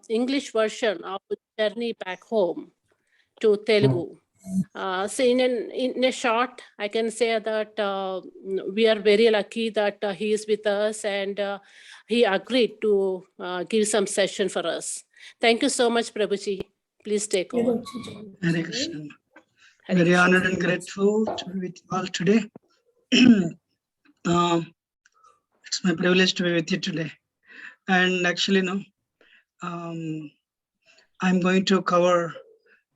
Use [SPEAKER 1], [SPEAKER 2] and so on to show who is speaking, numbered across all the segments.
[SPEAKER 1] English version of Journey Back Home to Telugu. So in a short, I can say that we are very lucky that he is with us, and he agreed to give some session for us. Thank you so much, Prabhuji. Please take over.
[SPEAKER 2] Hare Krishna.
[SPEAKER 1] Hare
[SPEAKER 2] Very
[SPEAKER 1] Krishna.
[SPEAKER 2] honored and grateful to be with you all today. It's my privilege to be with you today. And actually, I'm going to cover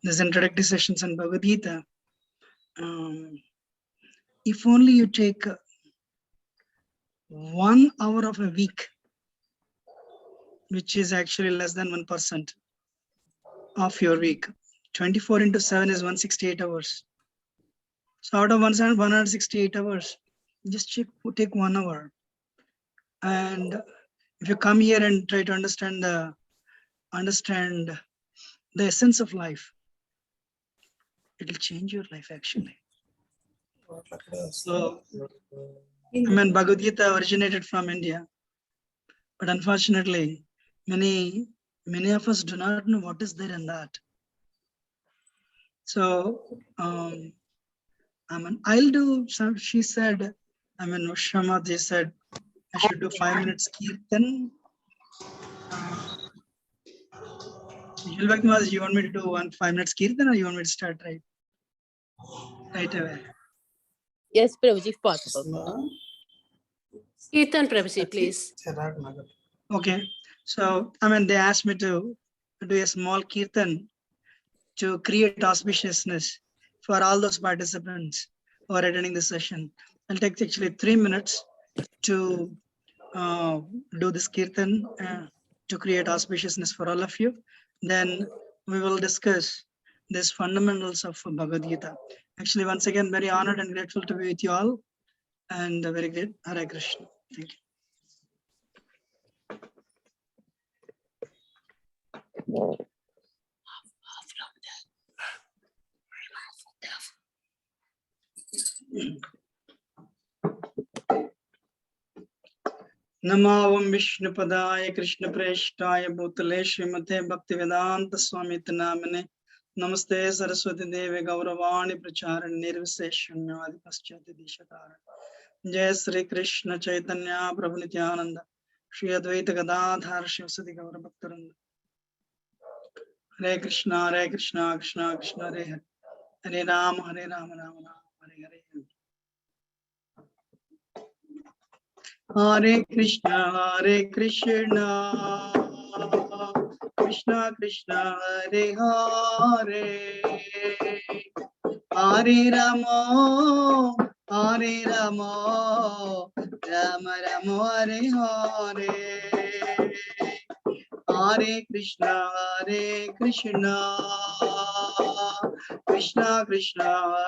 [SPEAKER 2] this introductory sessions on Bhagavad Gita. If only you take 1 hour of a week, which is actually less than 1% of your week. 24 into 7 is 168 hours. So out of 168 hours, just take 1 hour. And if you come here and try to understand the essence of life, it will change your life actually. So, Bhagavad Gita originated from India, but unfortunately, many of us do not know what is there in that. So, I'll do some. She said, Shamaji said, I should do 5 minutes kirtan. You want me to do 5 minutes kirtan, or you want me to start right away?
[SPEAKER 3] Yes, Prabhuji, if possible.
[SPEAKER 1] Kirtan, Prabhuji, please.
[SPEAKER 2] Okay. So, they asked me to do a small kirtan to create auspiciousness for all those participants who are attending the session. I'll take actually 3 minutes to do this kirtan to create auspiciousness for all of you. Then we will discuss these fundamentals of Bhagavad Gita. Actually, once again, very honored and grateful to be with you all, and very great. Hare Krishna. Thank you. Namavam Vishnupadaya Krishna Preshtaya Bhutale Srimate Bhaktivedanta Swami Namane Namaste Saraswati Devi Gauravani Pracharan Nirviseshunyadi Paschati Dishakara Jai Sri Krishna Chaitanya Prabhu Nityananda Shri Advaita Gadadhar Shivsati Gaura Bhaktaranda Hare Krishna Krishna Krishna Hare Hare Hare Rama Rama Rama Hare Hare Hare Krishna Krishna Krishna Hare Hare Hare Rama Rama Rama Hare Hare Hare Krishna Krishna Krishna Hare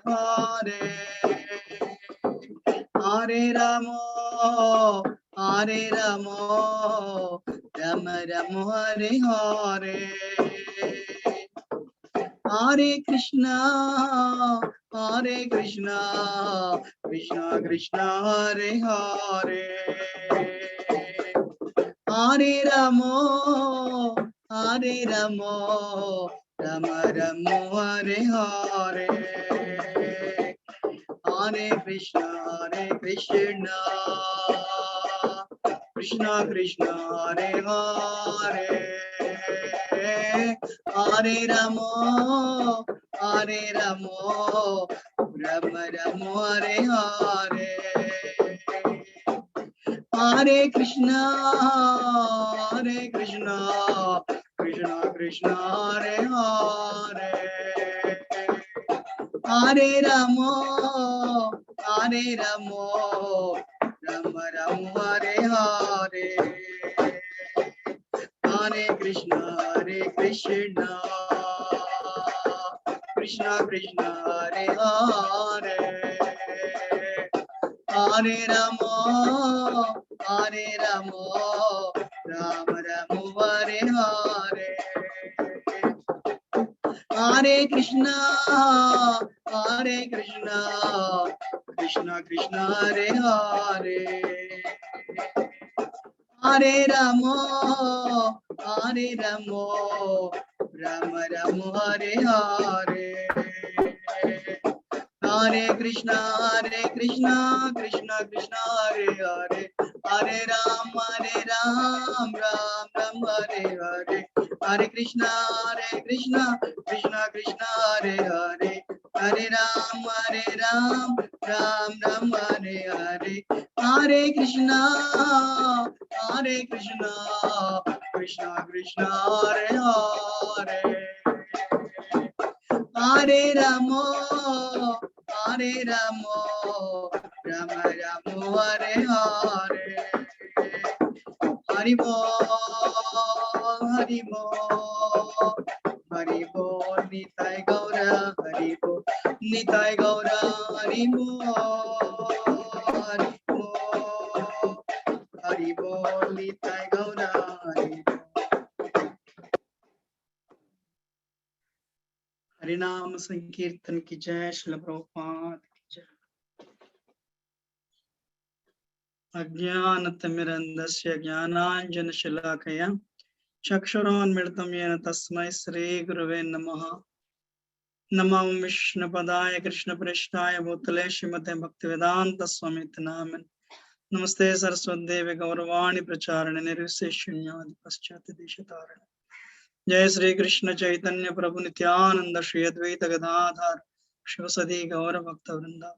[SPEAKER 2] Hare Hare Rama Rama Rama Hare Hare Hare Krishna Krishna Krishna Hare Hare Hare Rama Rama Rama Hare Hare Hare Krishna Krishna Krishna Hare Hare Hare Rama Rama Rama Hare Hare Hare Krishna Krishna Krishna Hare Hare Hare Rama Rama Hare Hare Hare Krishna Krishna Krishna Hare Hare Hare Rama Rama Rama Hare Hare Hare Krishna Krishna Hare Hare Hare Rama Hare Ramo, Rama Ramo Hare Hare. Hare Krishna, Krishna Krishna Hare Hare, Hare Ram, Ram Ram Hare Hare, Hare Krishna, Krishna Krishna Hare Hare, Hare Ram, Ram Ram Hare Hare, Hare Krishna, Krishna Krishna Hare Hare. Hare Ramo, Rama Ramo Hare Hare. Hari Bol, Hari Bol, Hari Bol, Nitai Gaura, Hari Bol, Nitai Gaura, Hari Bol, Hari Bol, Hari Bol, Nitai Gaura, Hari Bol. हरिनाम संकीर्तन की जय, श्रील प्रभुपाद की जय। अज्ञानतिमिरन्धस्य ज्ञानाञ्जनशलाकया चक्षुरोन्मिलितं येन तस्मै श्रीगुरवे नमः। नमो विष्णुपदाय कृष्णप्रेष्ठाय भूतले श्रीमते भक्तिवेदान्त स्वामिति नामिने। नमस्ते सरस्वतीदेवे गौरवाणी प्रचारिणे निर्विशेषशून्यवादी पाश्चात्य देशतारिणे। जय श्री कृष्ण चैतन्य प्रभु नित्यानंद श्री अद्वैत गदाधर शिवसदी गौर भक्त वृंदा।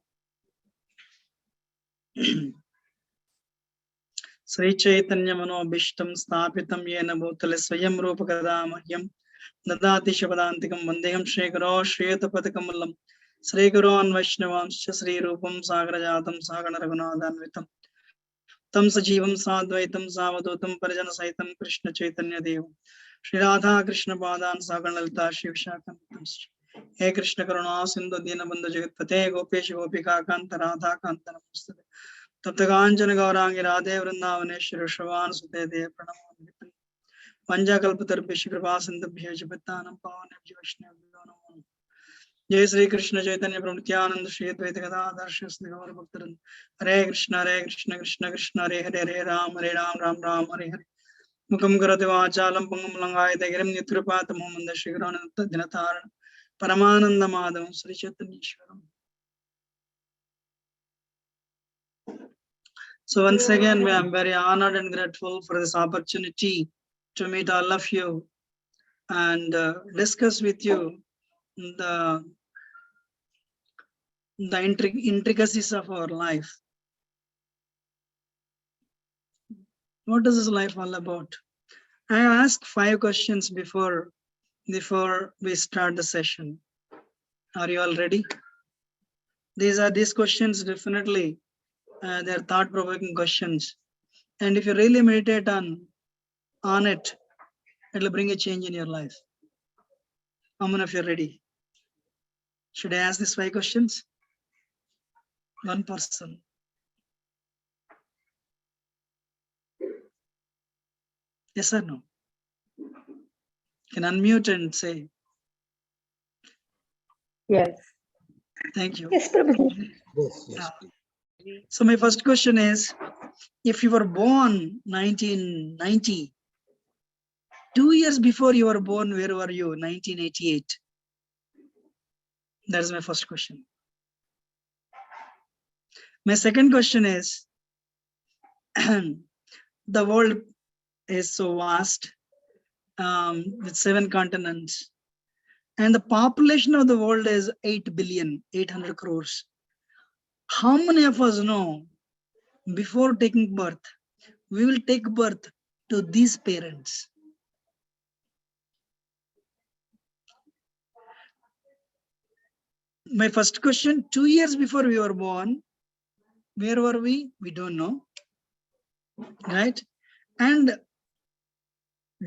[SPEAKER 2] श्री चैतन्य मनोभीष्टं स्थापितं येन भूतले स्वयं रूप कदा मह्यं ददाति शपदान्तिकं वन्देहं श्रीगुरो श्रीयुतपदकमलं श्रीगुरोन् वैष्णवांश्च श्रीरूपं सागरजातं सागर रघुनाथान्वितं तं सजीवं साद्वैतं सावधूतं परिजनसहितं कृष्ण चैतन्य देव श्री राधा कृष्ण पादान सागर ललिता शिव शाखा। हे कृष्ण करुणा सिंधु दीनबंधु जगत्पते गोपेश गोपिका कांत राधा कांत नमस्ते। तप्त कांचन गौरांगी राधे वृंदावनेश्वर श्रवान सुते देव प्रणमामि। पंजाकल्पतरुभ्यश्च कृपा सिन्धुभ्यः च पतितानां पावनेभ्यो वैष्णवेभ्यो नमो नमः। जय श्री कृष्ण चैतन्य प्रभु नित्यानंद श्री अद्वैत गदाधर श्री गौर भक्तवृंद। हरे कृष्ण कृष्ण कृष्ण हरे हरे, हरे राम राम राम हरे हरे। मुखम करोति वाचालं पंगुं लंघयते गिरिं यत्कृपातमहं वन्दे श्रीगुरोर्नित्यदिनतारणं परमानन्दमाधवं श्रीचैतन्येश्वरम्। So once again, I am very honored and grateful for this opportunity to meet all of you and discuss with you the intricacies of our life. What is this life all about? I ask 5 questions before we start the session. Are you all ready? These questions definitely they're thought-provoking questions, and if you really meditate on it, it'll bring a change in your life. How many of you are ready? Should I ask these 5 questions? One person. Yes or no? You can unmute and say.
[SPEAKER 3] Yes.
[SPEAKER 2] Thank you.
[SPEAKER 3] Yes, Prabhuji.
[SPEAKER 4] Yes.
[SPEAKER 2] So my first question is, if you were born 1990, 2 years before you were born, where were you? 1988. That's my first question. My second question is, the world is so vast, with 7 continents, and the population of the world is 8 billion, 800 crores. How many of us know before taking birth, we will take birth to these parents? My first question, 2 years before we were born, where were we? We don't know, right? And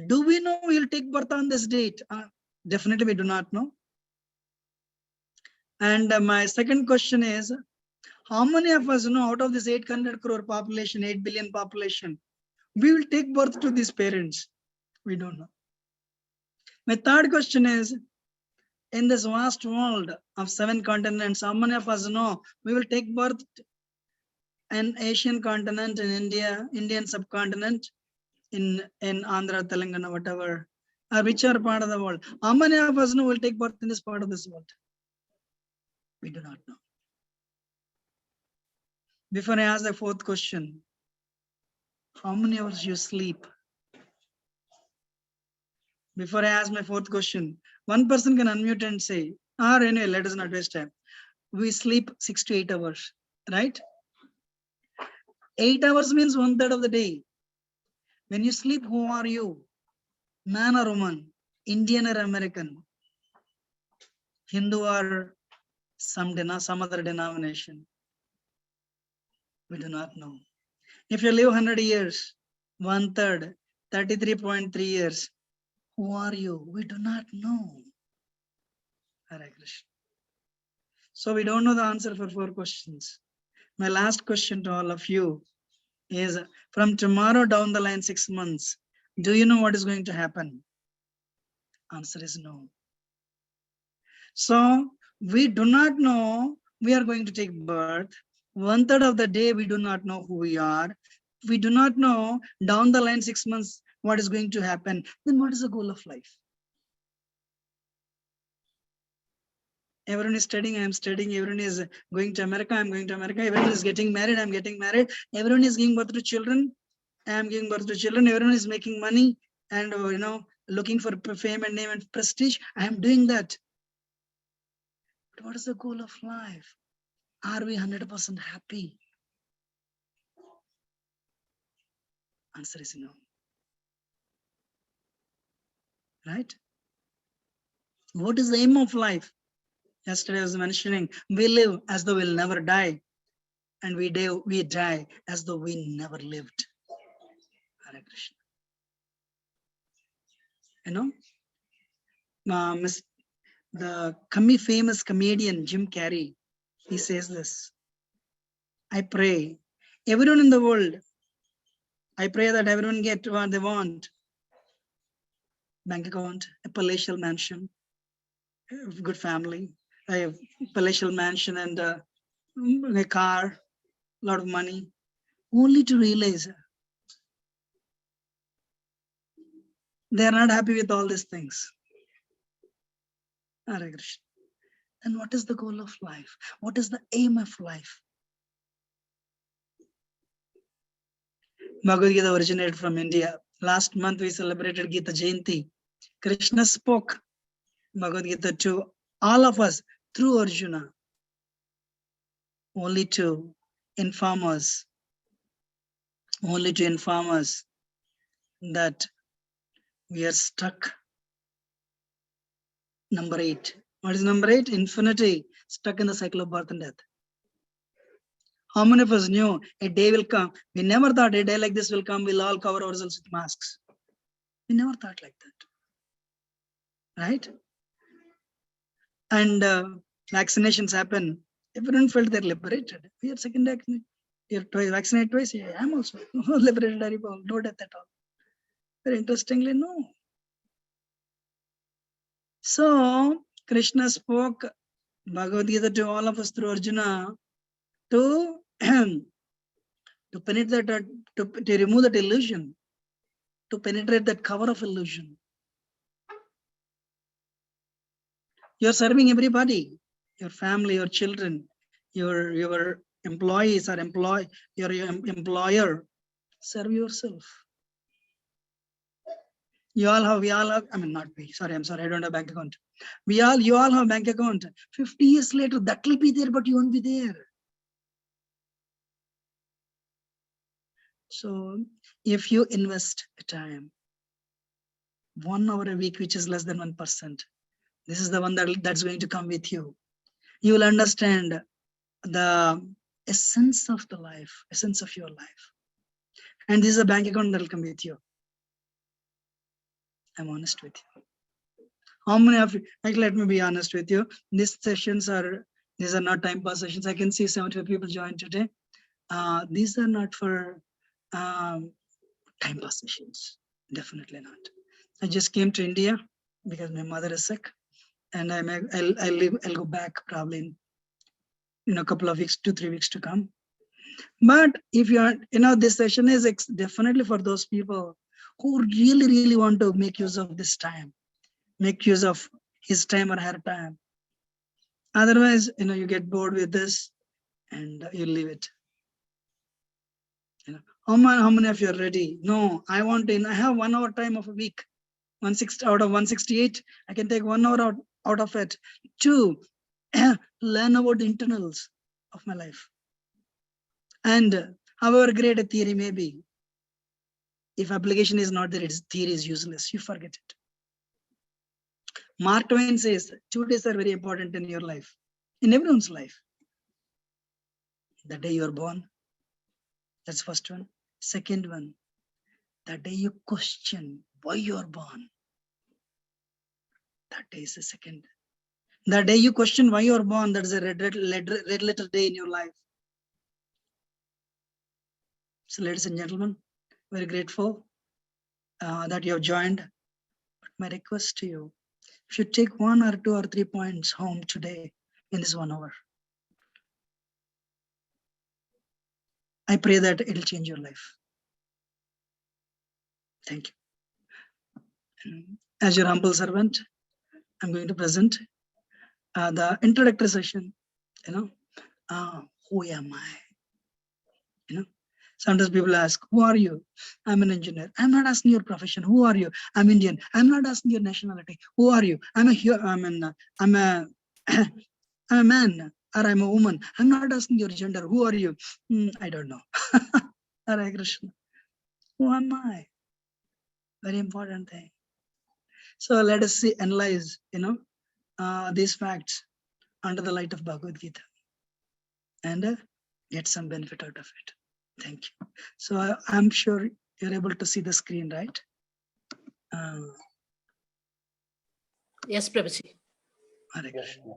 [SPEAKER 2] do we know we'll take birth on this date? Definitely we do not know. And my second question is, how many of us know out of this 800 crore population, 8 billion population, we will take birth to these parents? We don't know. My third question is, in this vast world of 7 continents, how many of us know we will take birth in Asian continent, in India, Indian subcontinent, in Andhra, Telangana, whatever, or whichever part of the world. How many of us know will take birth in this part of this world? We do not know. Before I ask the fourth question, how many hours you sleep? Before I ask my fourth question, one person can unmute and say, anyway, let us not waste time. We sleep 6 to 8 hours, right? 8 hours means 1/3 of the day. When you sleep, who are you? Man or woman? Indian or American? Hindu or some other denomination? We do not know. If you live 100 years, 1/3, 33.3 years, who are you? We do not know. Hare Krishna. So we don't know the answer for 4 questions. My last question to all of you is, from tomorrow down the line 6 months, do you know what is going to happen? Answer is no. So we do not know we are going to take birth. 1/3 of the day we do not know who we are. We do not know down the line 6 months what is going to happen. Then what is the goal of life? Everyone is studying, I am studying. Everyone is going to America, I am going to America. Everyone is getting married, I am getting married. Everyone is giving birth to children, I am giving birth to children. Everyone is making money and looking for fame and name and prestige. I am doing that. But what is the goal of life? Are we 100% happy? Answer is no. Right? What is the aim of life? Yesterday I was mentioning, we live as though we'll never die, and we die as though we never lived. Hare Krishna. The famous comedian Jim Carrey, he says this: I pray everyone in the world, I pray that everyone get what they want. Bank account, a palatial mansion, a good family, a palatial mansion and a car, a lot of money, only to realize they are not happy with all these things. Hare Krishna. Then what is the goal of life? What is the aim of life? Bhagavad Gita originated from India. Last month we celebrated Gita Jayanti. Krishna spoke Bhagavad Gita to all of us through Arjuna, only to inform us that we are stuck. Number 8. What is number 8? Infinity, stuck in the cycle of birth and death. How many of us knew a day will come? We never thought a day like this will come, we'll all cover ourselves with masks. We never thought like that. Right? And vaccinations happen. Everyone felt they're liberated. We are second vaccinated. You're vaccinated twice. Yeah, I'm also liberated. No death at all. Very interestingly, no. So Krishna spoke Bhagavad Gita to all of us through Arjuna to penetrate that, to remove that illusion, to penetrate that cover of illusion. You're serving everybody, your family, your children, your employees or your employer. Serve yourself. We all have, I mean, not we, sorry, I'm sorry, I don't have bank account. You all have bank account. 50 years later, that will be there, but you won't be there. So if you invest time, 1 hour a week, which is less than 1%, this is the one that's going to come with you. You will understand the essence of the life, essence of your life. And this is a bank account that will come with you. I'm honest with you. How many of you, like, let me be honest with you. These are not time pass sessions. I can see 75 people joined today. These are not for time pass sessions. Definitely not. I just came to India because my mother is sick, and I'll go back probably in a couple of weeks, 2-3 weeks to come. But if you are, this session is definitely for those people who really, really want to make use of this time, make use of his time or her time. Otherwise, you get bored with this and you leave it. How many of you are ready? No, I have 1 hour time of a week. 160 out of 168, I can take 1 hour out of it to learn about the internals of my life. And however great a theory may be, if application is not there, its theory is useless. You forget it. Mark Twain says 2 days are very important in your life, in everyone's life. The day you are born, that's first one. Second one, the day you question why you are born. That day is the second. The day you question why you are born, that is a red letter day in your life. So ladies and gentlemen, very grateful that you have joined. But my request to you, if you take 1 or 2 or 3 points home today in this 1 hour, I pray that it will change your life. Thank you. As your humble servant, I'm going to present the introductory session. Who am I? Sometimes people ask, who are you? I'm an engineer. I'm not asking your profession. Who are you? I'm Indian. I'm not asking your nationality. Who are you? I'm a man or I'm a woman. I'm not asking your gender. Who are you? I don't know. Hare Krishna. Who am I? Very important thing. So let us analyze, these facts under the light of Bhagavad Gita and get some benefit out of it. Thank you. So I'm sure you're able to see the screen, right?
[SPEAKER 1] Yes, Prabhuji.
[SPEAKER 2] Hare Krishna.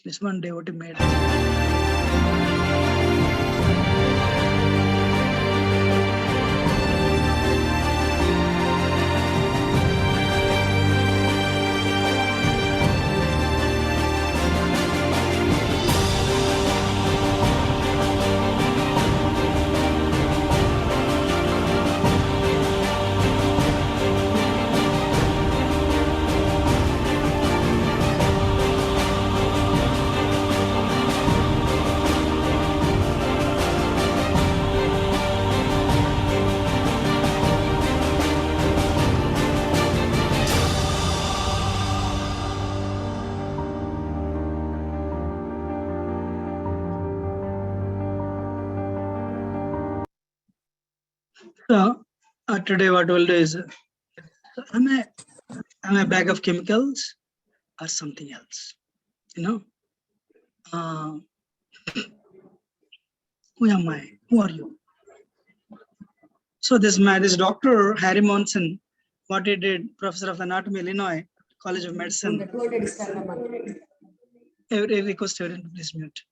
[SPEAKER 2] This one devotee made. So today what we'll do is, am I a bag of chemicals or something else? Who am I? Who are you? So this Dr. Harry Monson, what he did, professor of anatomy, Illinois College of Medicine. Every request everyone to please mute.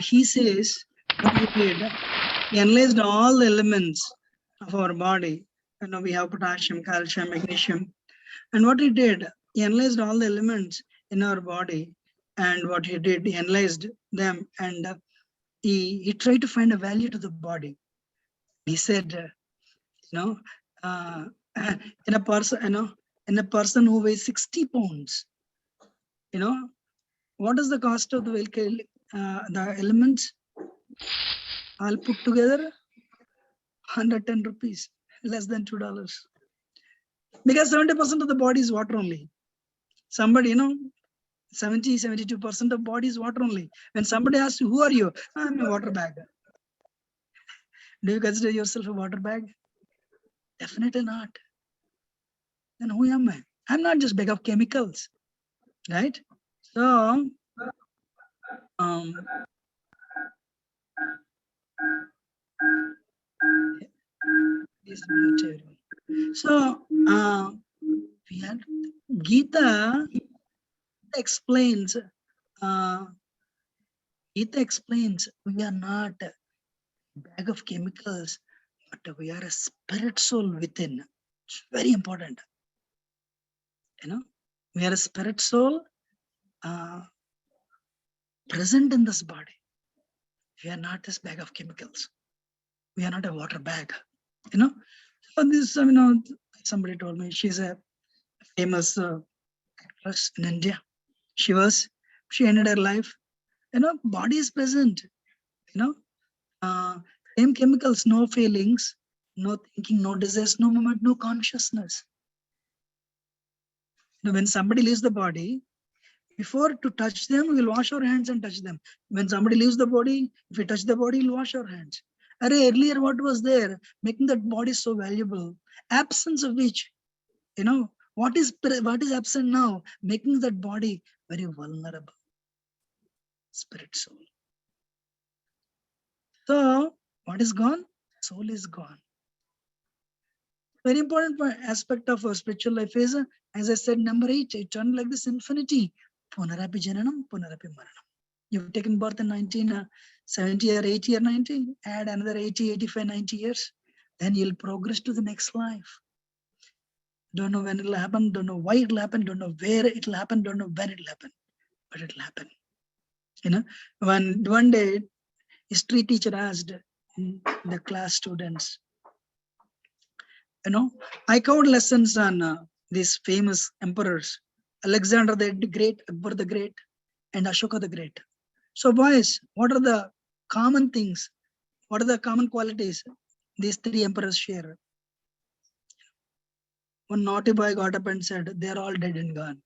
[SPEAKER 2] He says what he did, he analyzed all the elements of our body. We have potassium, calcium, magnesium. And what he did, he analyzed all the elements in our body. And what he did, he analyzed them and he tried to find a value to the body. He said, in a person who weighs 60 pounds, what is the cost of the elements all put together? 110 rupees, less than $2. Because 70% of the body is water only. Somebody, 72% of body is water only. When somebody asks you, who are you? I'm a water bag. Do you consider yourself a water bag? Definitely not. Then who am I? I'm not just a bag of chemicals, right? So, is muted. So, we had Gita explains. We are not a bag of chemicals, but we are a spirit soul within. It's very important. We are a spirit soul present in this body. We are not this bag of chemicals. We are not a water bag. You know, so this, somebody told me she's a famous actress in India. She ended her life. Body is present. Same chemicals, no feelings, no thinking, no desires, no moment, no consciousness. When somebody leaves the body, before to touch them, we'll wash our hands and touch them. When somebody leaves the body, if we touch the body, we'll wash our hands. Earlier, what was there, making that body so valuable? Absence of which, what is absent now? Making that body very vulnerable. Spirit, soul. So, what is gone? Soul is gone. Very important aspect of our spiritual life is, as I said, number 8, eternal like this infinity. Punarapi jananam, punarapi maranam. You've taken birth in 1970 or 80 or 90, add another 80, 85, 90 years, then you'll progress to the next life. Don't know when it'll happen, don't know why it'll happen, don't know where it'll happen, don't know when it'll happen, but it'll happen. When one day, history teacher asked the class students, I covered lessons on these famous emperors, Alexander the Great, Akbar the Great, and Ashoka the Great. So boys, what are the common things? What are the common qualities these 3 emperors share? One naughty boy got up and said, they're all dead and gone.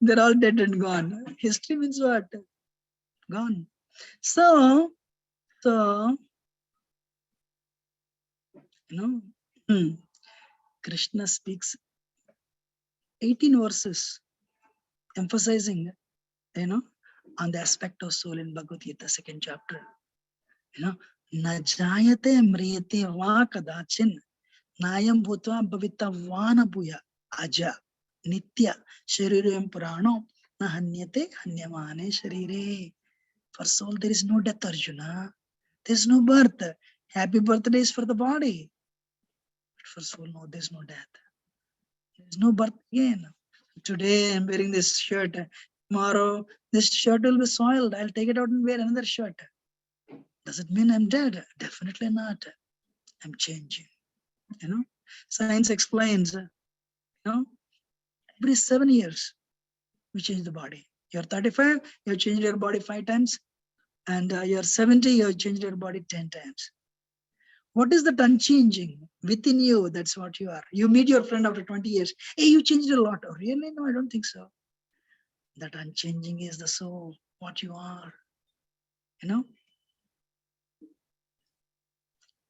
[SPEAKER 2] They're all dead and gone. History means what? Gone. So, Krishna speaks 18 verses emphasizing, on the aspect of soul in Bhagavad Gita, 2nd chapter. Na jayate mriyate va kadachin nayam bhutva bhavita vana bhuya aja nitya sharirayam purano na hanyate hanyamane sharire. For soul, there is no death, Arjuna. There is no birth. Happy birthday is for the body. But for soul, no, there is no death. There is no birth again. Today, I'm wearing this shirt. Tomorrow, this shirt will be soiled. I'll take it out and wear another shirt. Does it mean I'm dead? Definitely not. I'm changing. Science explains, every 7 years, we change the body. You're 35, you changed your body 5 times. And you're 70, you changed your body 10 times. What is that unchanging within you? That's what you are. You meet your friend after 20 years. Hey, you changed a lot. Oh, really? No, I don't think so. That unchanging is the soul, what you are.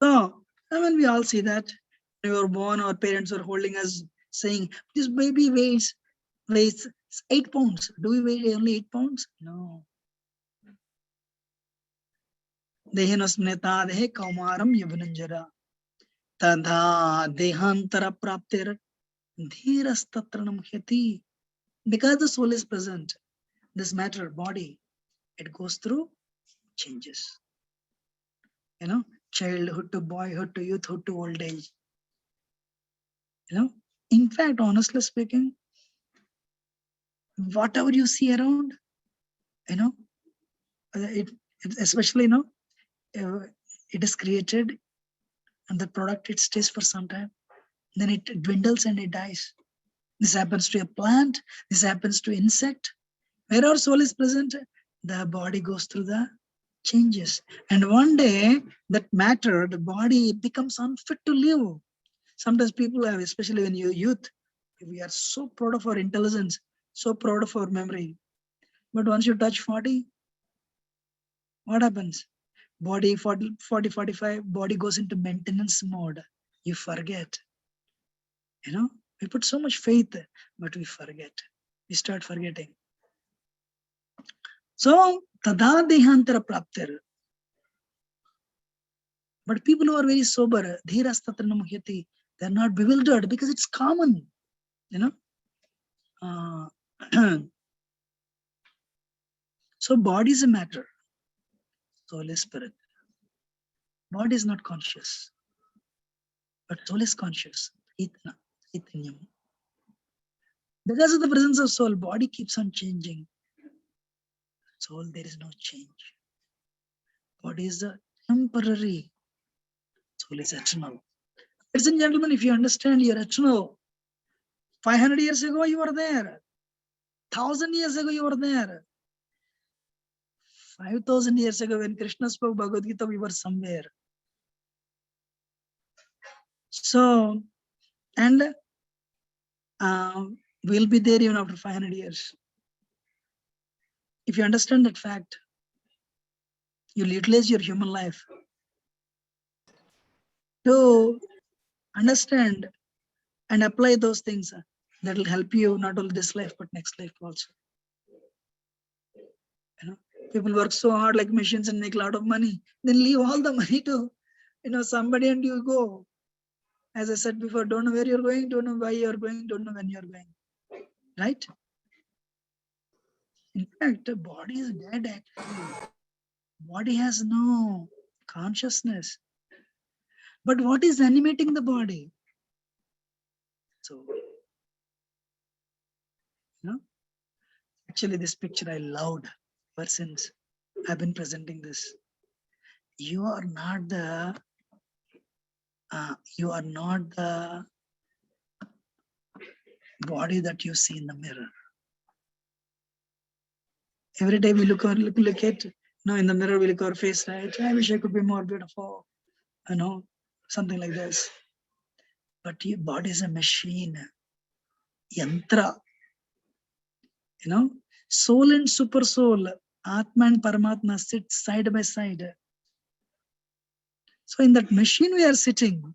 [SPEAKER 2] So, we all see that. When we were born, our parents were holding us, saying, this baby weighs 8 pounds. Do we weigh only 8 pounds? No. Dehinosmneta dehe kaumaram yavananjara tadha dehantara praptir dhirastatranam hyati. Because the soul is present, this matter, body, it goes through changes. Childhood to boyhood to youthhood to old age. In fact, honestly speaking, whatever you see around, it especially, it is created and the product, it stays for some time. Then it dwindles and it dies. This happens to a plant. This happens to insect. Where our soul is present, the body goes through the changes. And one day, that matter, the body becomes unfit to live. Sometimes people have, especially when you're youth, we are so proud of our intelligence, so proud of our memory. But once you touch 40, what happens? Body 40, 45, body goes into maintenance mode. You forget. We put so much faith, but we forget. We start forgetting. So, tada dehantara praptir. But people who are very sober, dhirastatranam hyati, they're not bewildered because it's common. So, body is a matter. Soul is spirit. Body is not conscious, but soul is conscious. Itanyam. Because of the presence of soul, body keeps on changing. Soul, there is no change. Body is a temporary. Soul is eternal. Ladies and gentlemen, if you understand you're eternal, 500 years ago you were there. 1,000 years ago you were there. 5,000 years ago when Krishna spoke Bhagavad Gita, we were somewhere. So, and we'll be there even after 500 years. If you understand that fact, you'll utilize your human life to understand and apply those things that will help you not only this life but next life also. You know, people work so hard like machines and make a lot of money, then leave all the money to somebody and you go. As I said before, don't know where you're going, don't know why you're going, don't know when you're going. Right? In fact, the body is dead actually. Body has no consciousness. But what is animating the body? So, actually this picture I loved ever since I've been presenting this. You are not the body that you see in the mirror. Every day we look at, in the mirror, we look at our face, right? I wish I could be more beautiful, something like this. But your body is a machine, yantra. Soul and super soul, Atma and Paramatma sit side by side. So in that machine we are sitting.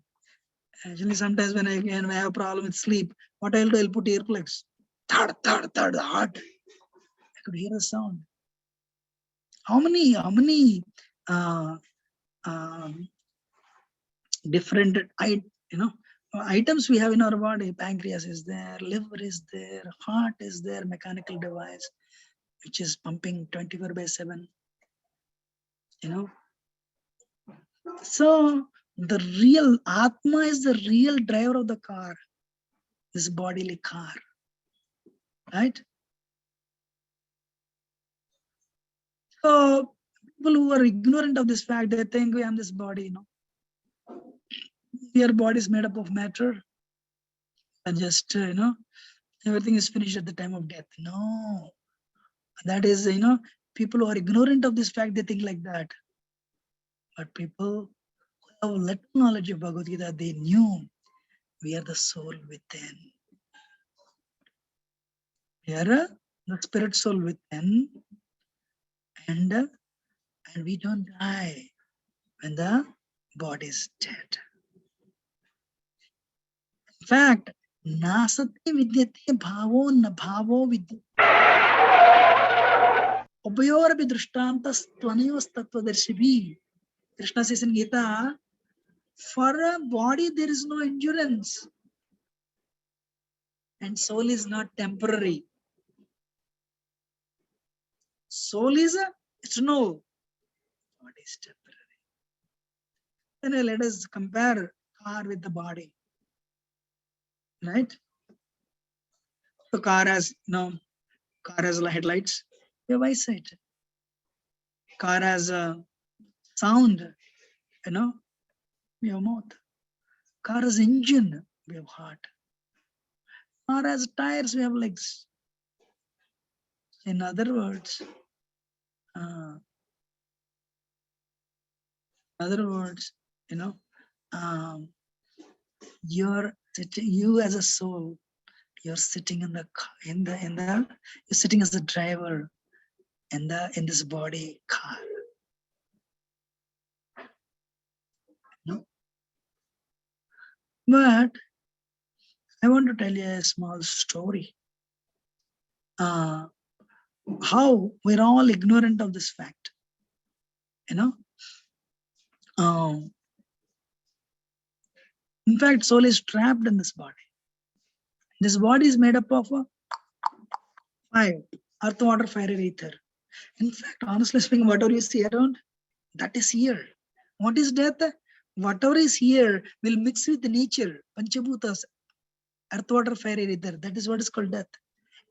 [SPEAKER 2] Actually, sometimes when I have a problem with sleep, what I'll do, I'll put earplugs. Thud, thud, thud, hard. I could hear the sound. How many different items we have in our body? Pancreas is there, liver is there, heart is there, mechanical device which is pumping 24/7. So the real Atma is the real driver of the car, this bodily car, right? So people who are ignorant of this fact, they think we am this body, Your body is made up of matter, and just everything is finished at the time of death. No, that is people who are ignorant of this fact, they think like that. But people who have little knowledge of Bhagavad Gita, they knew we are the soul within. We are the spirit soul within, and we don't die when the body is dead. In fact, nasati vidyate bhavo na bhavo vidyate. Upayorapi drishtantas tvanayos tattvadarshibhi. Krishna says in Gita, for a body there is no endurance. And soul is not temporary. Soul is eternal. Body is temporary. Then let us compare car with the body. Right? So car has headlights, we have eyesight. Car has sound, we have mouth. Car has engine, we have heart. Car has tires, we have legs. In other words, you as a soul, you're sitting you're sitting as a driver in this body car. But I want to tell you a small story. How we're all ignorant of this fact. In fact, soul is trapped in this body. This body is made up of 5: earth, water, fire, and ether. In fact, honestly speaking, whatever you see around, that is here. What is death? Whatever is here will mix with nature, Panchabhutas, earth, water, fire, ether. That is what is called death.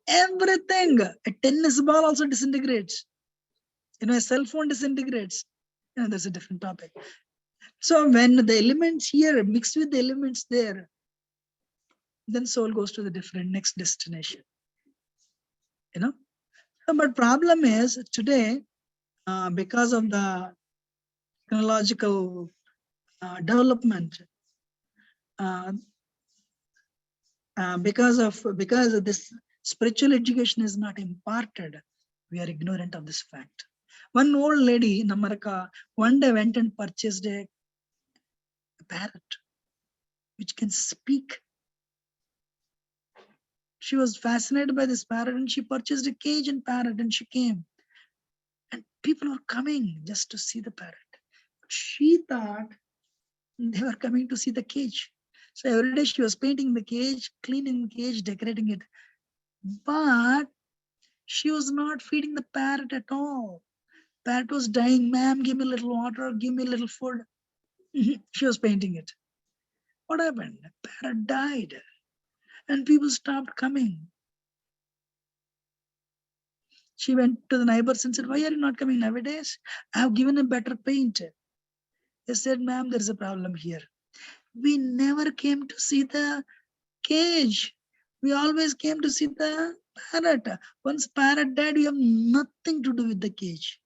[SPEAKER 2] Everything. A tennis ball also disintegrates. A cell phone disintegrates. That's a different topic. So when the elements here mixed with the elements there, then soul goes to the different next destination. But problem is today, because of the technological development, because this spiritual education is not imparted, we are ignorant of this fact. One old lady in America one day went and purchased a parrot which can speak. She was fascinated by this parrot and she purchased a cage and parrot, and she came. And people were coming just to see the parrot. She thought they were coming to see the cage. So every day she was painting the cage, cleaning the cage, decorating it. But she was not feeding the parrot at all. Parrot was dying. Ma'am, give me a little water, give me a little food. She was painting it. What happened? The parrot died. And people stopped coming. She went to the neighbors and said, why are you not coming nowadays? I have given a better paint. They said, ma'am, there's a problem here. We never came to see the cage. We always came to see the parrot. Once parrot died, we have nothing to do with the cage.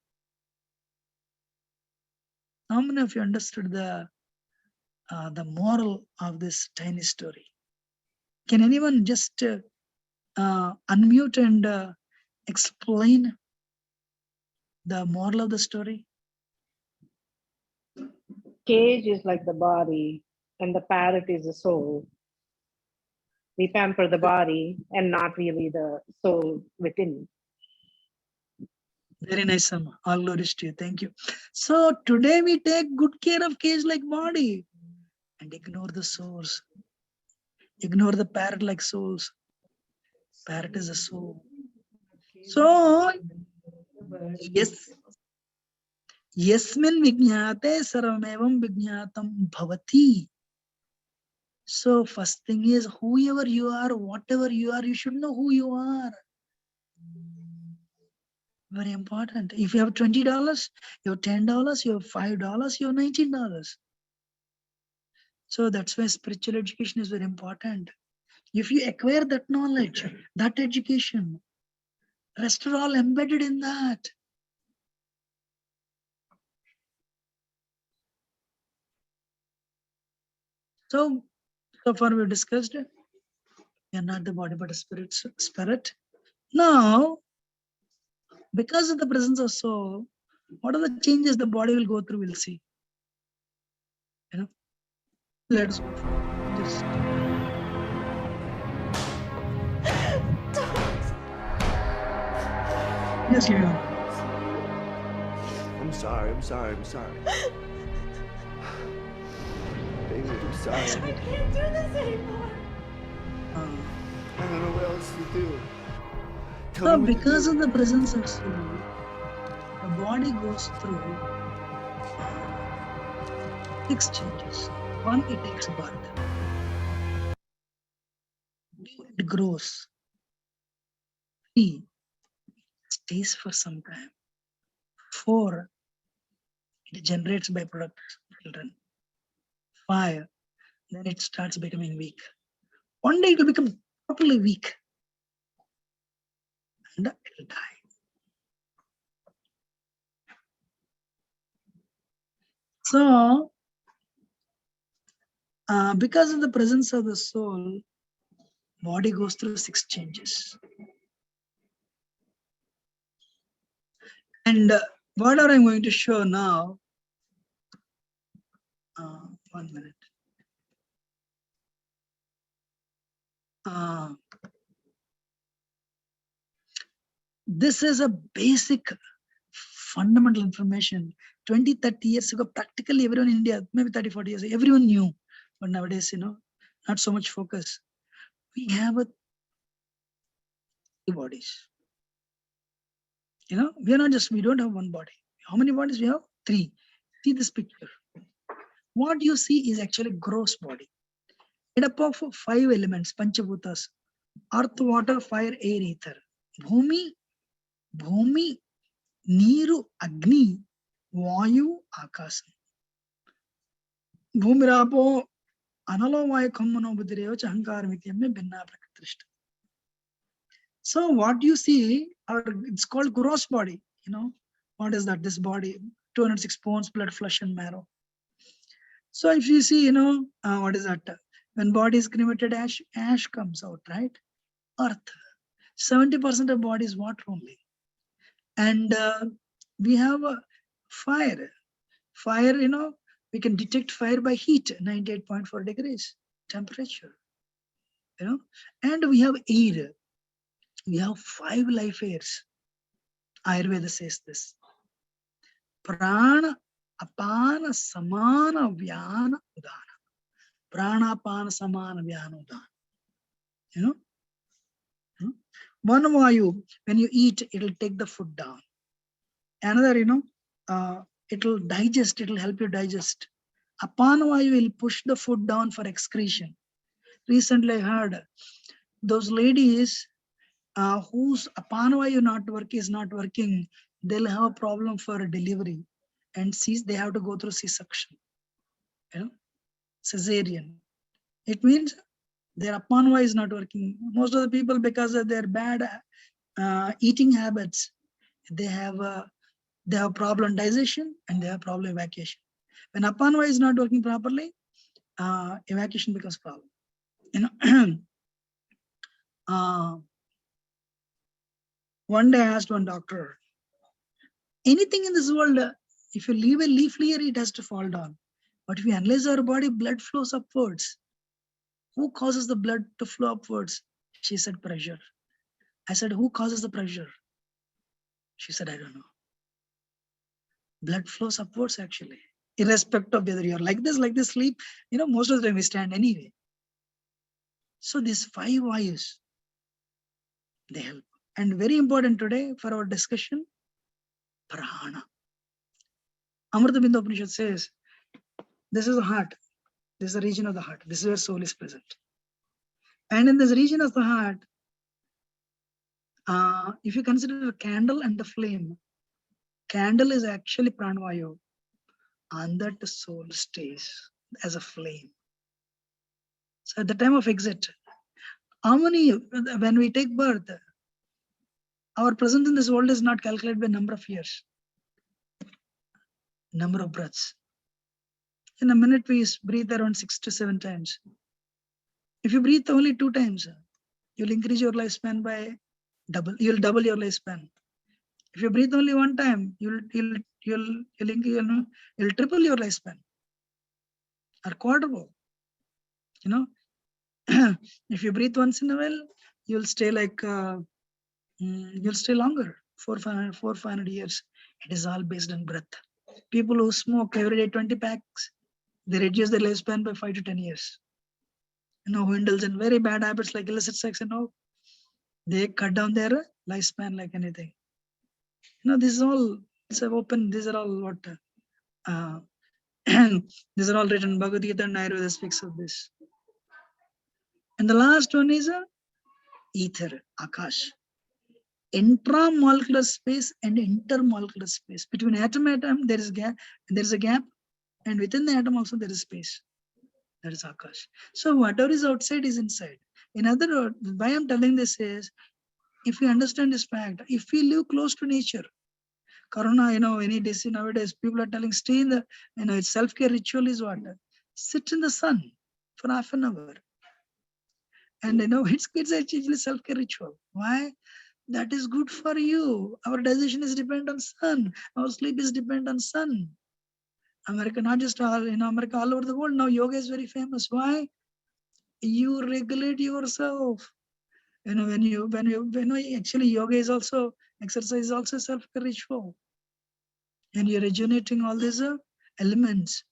[SPEAKER 2] How many of you understood the moral of this tiny story? Can anyone just unmute and explain the moral of the story?
[SPEAKER 4] Cage is like the body and the parrot is the soul. We pamper the body and not really the soul within.
[SPEAKER 2] Very nice, Amma. All glories to you. Thank you. So today we take good care of cage like body and ignore the souls. Ignore the parrot like souls. Parrot is a soul. So, yes. Yasmin vijñāte sarvamevam vijñātam bhavati. So first thing is, whoever you are, whatever you are, you should know who you are. Very important. If you have $20, you have $10, you have $5, you have $19. So that's why spiritual education is very important. If you acquire that knowledge, that education, rest are all embedded in that. So far we've discussed it. We are not the body but a spirit. Now, because of the presence of soul, what are the changes the body will go through, we'll see. Let's go forward. Just yes, you are.
[SPEAKER 5] I'm sorry. Baby, I'm sorry.
[SPEAKER 6] I can't do this anymore.
[SPEAKER 5] I don't know what else to do. Tell
[SPEAKER 2] So
[SPEAKER 5] me what to
[SPEAKER 2] because
[SPEAKER 5] do.
[SPEAKER 2] of the presence of soul, the body goes through 6 changes. 1, it takes birth. 2, it grows. 3, it stays for some time. 4, it generates byproduct children. 5, then it starts becoming weak. One day it will become totally weak. And it will die. So, because of the presence of the soul, body goes through 6 changes. And whatever I'm going to show now, 1 minute. This is a basic fundamental information. 20, 30 years ago, practically everyone in India, maybe 30, 40 years, everyone knew. But nowadays, not so much focus. We have 3 bodies. We don't have one body. How many bodies we have? 3. See this picture. What you see is actually gross body. Made up of 5 elements, Panchabhutas: earth, water, fire, air, ether. Bhumi, Neeru, Agni, Vayu, Akasam. Bhumirapo, Analo Vayu Kammano Buddhireyo Chahankara Mityame Binna Prakatrishta. So what you see, it's called gross body. What is that? This body, 206 bones, blood, flesh, and marrow. So if you see, what is that? When body is cremated, ash comes out, right? Earth. 70% of body is water only. And we have fire. Fire, we can detect fire by heat, 98.4 degrees temperature. And we have air. We have 5 life airs. Ayurveda says this. Prana, apana, samana, vyana, udana. Prana, apana, samana, vyana, udana. One vayu, when you eat, it'll take the food down. Another, it'll digest, it'll help you digest. Apana vayu will push the food down for excretion. Recently I heard those ladies whose apana vayu is not working, they'll have a problem for delivery, and they have to go through C-section, cesarean. It means their apana vayu is not working. Most of the people, because of their bad eating habits, they have problem digestion and they have problem evacuation. When apana vayu is not working properly, evacuation becomes problem. One day I asked one doctor, anything in this world, if you leave a leaf here, it has to fall down. But if you analyze our body, blood flows upwards. Who causes the blood to flow upwards? She said, pressure. I said, who causes the pressure? She said, I don't know. Blood flows upwards actually, irrespective of whether you're like this, sleep. Most of the time we stand anyway. So these 5 vayus, they help. And very important today for our discussion, prana. Amrita Bindu Upanishad says, this is the heart. This is the region of the heart. This is where soul is present. And in this region of the heart, if you consider a candle and the flame, candle is actually pranavayu. On that the soul stays as a flame. So at the time of exit, when we take birth, our presence in this world is not calculated by number of years, number of breaths. In a minute, we breathe around 6 to 7 times. If you breathe only 2 times, you'll increase your lifespan by double. You'll double your lifespan. If you breathe only 1 time, you'll triple your lifespan or quadruple. If you breathe once in a while, you'll stay you'll stay longer, 400-500 years. It is all based on breath. People who smoke every day 20 packs, they reduce their lifespan by 5 to 10 years. Who indulge in very bad habits like illicit sex, they cut down their lifespan like anything. This is all, it's open, these are all what, these are all written. Bhagavad Gita and Ayurveda speaks of this. And the last one is ether, Akash. Intramolecular space and intermolecular space. Between atom and atom, there is a gap, and within the atom also there is space. That is Akash. So whatever is outside is inside. In other words, why I'm telling this is, if we understand this fact, if we live close to nature, Corona, any disease nowadays, people are telling, stay in the, its self-care ritual is what? Sit in the sun for half an hour. And it's actually self-care ritual. Why? That is good for you. Our digestion is dependent on sun. Our sleep is dependent on sun. America, not just America, all over the world now, yoga is very famous. Why? You regulate yourself. Actually yoga is also, exercise is also self-care ritual. And you're rejuvenating all these elements.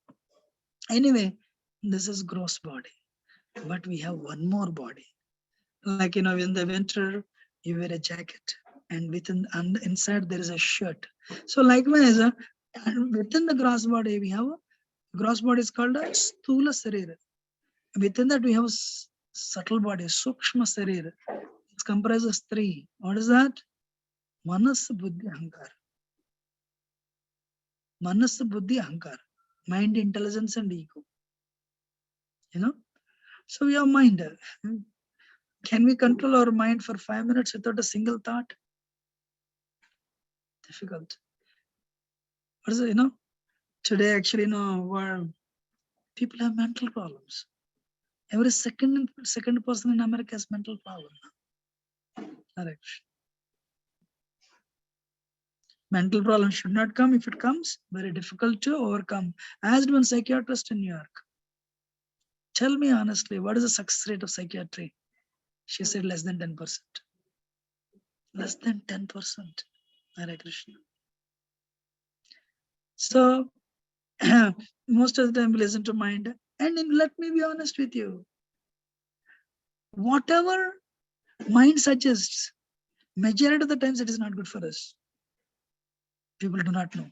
[SPEAKER 2] Anyway, this is gross body. But we have one more body. Like, in the winter, you wear a jacket, and inside there is a shirt. So likewise, within the gross body, we have, gross body is called a Sthula Sarira. Within that we have subtle body, Sukshma Sarir. It comprises three. What is that? Manas, Buddhi, Ahankar. Manas, Buddhi, Ahankar. Mind, intelligence, and ego. So we have mind. Can we control our mind for 5 minutes without a single thought? Difficult. What is it, today actually, where people have mental problems. Every second person in America has mental problem. Correct. Mental problem should not come. If it comes, very difficult to overcome. I asked one psychiatrist in New York, tell me honestly, what is the success rate of psychiatry? She said less than 10%. Less than 10%. Hare Krishna. So, most of the time we listen to mind. And let me be honest with you. Whatever mind suggests, majority of the times it is not good for us. People do not know.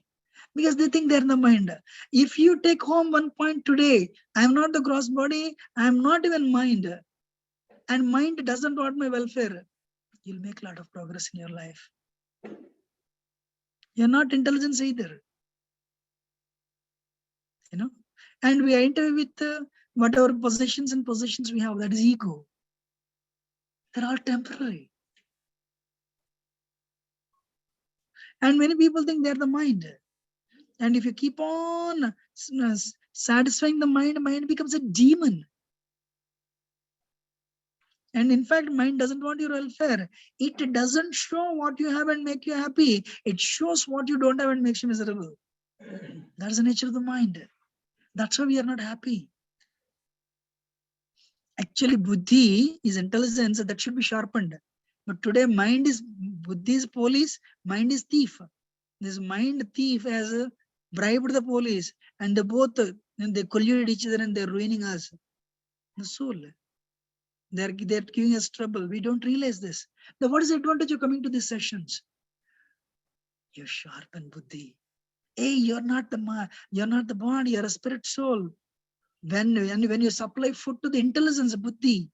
[SPEAKER 2] Because they think they're in the mind. If you take home one point today, I'm not the gross body, I'm not even mind. And mind doesn't want my welfare. You'll make a lot of progress in your life. You're not intelligence either. And we enter with whatever possessions we have, that is ego. They're all temporary. And many people think they're the mind. And if you keep on satisfying the mind becomes a demon. And in fact, mind doesn't want your welfare. It doesn't show what you have and make you happy. It shows what you don't have and makes you miserable. That's the nature of the mind. That's why we are not happy. Actually, buddhi is intelligence that should be sharpened. But today, buddhi is police, mind is thief. This mind thief has bribed the police, and they both they colluded each other and they're ruining us. The soul. They're giving us trouble. We don't realize this. Now, what is the advantage of coming to these sessions? You sharpen buddhi. Hey, you're not the body, you're a spirit soul. When you supply food to the intelligence, buddhi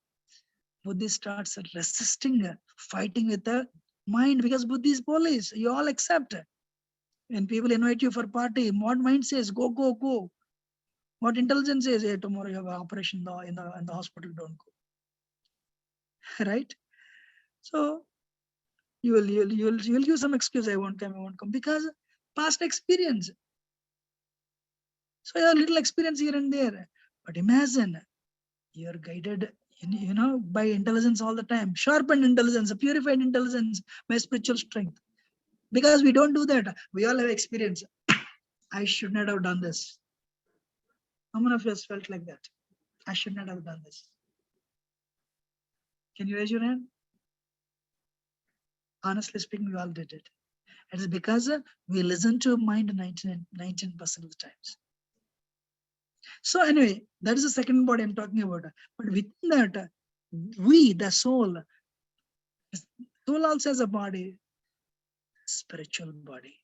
[SPEAKER 2] starts resisting, fighting with the mind, because buddhi is police. You all accept. When people invite you for party, what mind says, go, go, go. What intelligence says, hey, tomorrow you have an operation in the hospital, don't go. Right? So you'll give some excuse, I won't come, because past experience. So you have little experience here and there. But imagine you're guided, by intelligence all the time. Sharpened intelligence, purified intelligence by spiritual strength. Because we don't do that. We all have experience. I should not have done this. How many of us felt like that? I should not have done this. Can you raise your hand? Honestly speaking, we all did it. It is because we listen to mind 19% of the times. So anyway, that is the second body I'm talking about. But within that, we, the soul also has a body, spiritual body.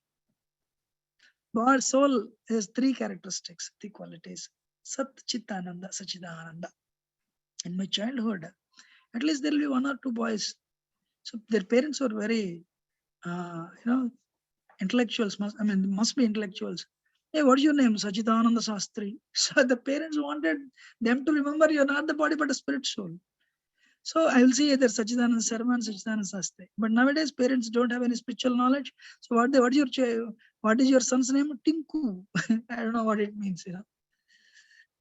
[SPEAKER 2] Our soul has three characteristics, three qualities. Sat, Chit, Ananda, Sachidananda. In my childhood, at least there will be one or two boys. So their parents were very, intellectuals. Must be intellectuals. Hey, what is your name? Sachidananda Sastri. So the parents wanted them to remember you're not the body but a spirit soul. So I will say either Sachidananda Sarma and Sachidananda Sastri. But nowadays parents don't have any spiritual knowledge. So what is your son's name? Tinku. I don't know what it means,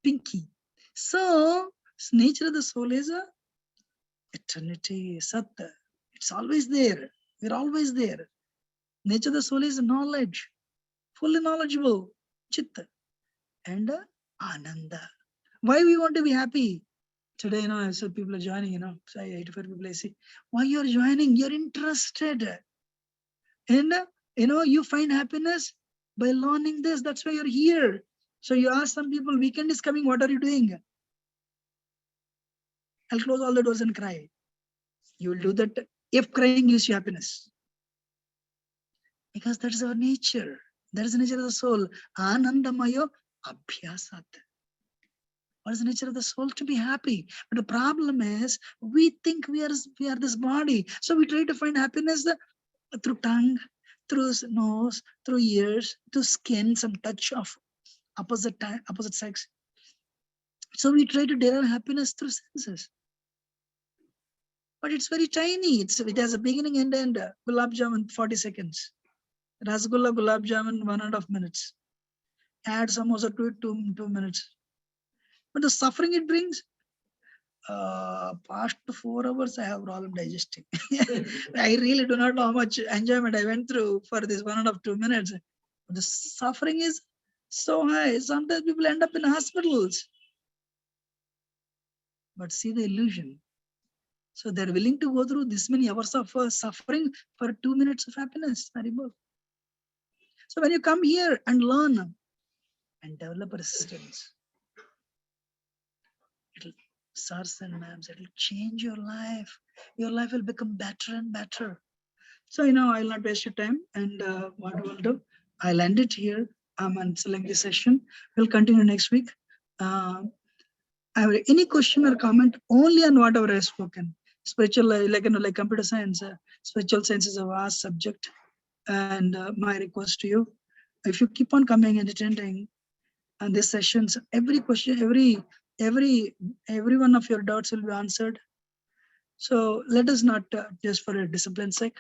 [SPEAKER 2] Pinky. So nature of the soul is eternity, Sat. It's always there. We're always there. Nature of the soul is knowledge, fully knowledgeable, Chitta, and Ananda. Why we want to be happy? Today, I saw people are joining, so 85 people I see. Why you're joining? You're interested. And, you find happiness by learning this. That's why you're here. So you ask some people, weekend is coming, what are you doing? I'll close all the doors and cry. You will do that if crying gives you happiness. Because that's our nature. That is the nature of the soul. Anandamayo abhyasat. What is the nature of the soul? To be happy. But the problem is, we think we are this body. So we try to find happiness through tongue, through nose, through ears, through skin, some touch of opposite sex. So we try to derive happiness through senses. But it's very tiny. It has a beginning and end. Gulab jamun, 40 seconds. Rasgulla, gulab jamun, 1.5 minutes. Add samosa to it, 2 minutes. But the suffering it brings, past 4 hours, I have problem digesting. I really do not know how much enjoyment I went through for this 1.5 2 minutes. But the suffering is so high. Sometimes people end up in hospitals. But see the illusion. So they're willing to go through this many hours of suffering for 2 minutes of happiness. So when you come here and learn and develop a resistance, it'll, sirs and ma'ams, it'll change your life. Your life will become better and better. So, I'll not waste your time. And what we'll do, I'll end it here. I'm canceling this session. We'll continue next week. I have any question or comment only on whatever I've spoken. Spiritual, like computer science, spiritual science is a vast subject. And my request to you, if you keep on coming and attending on these sessions, every question, every one of your doubts will be answered. So let us not just for a discipline's sake,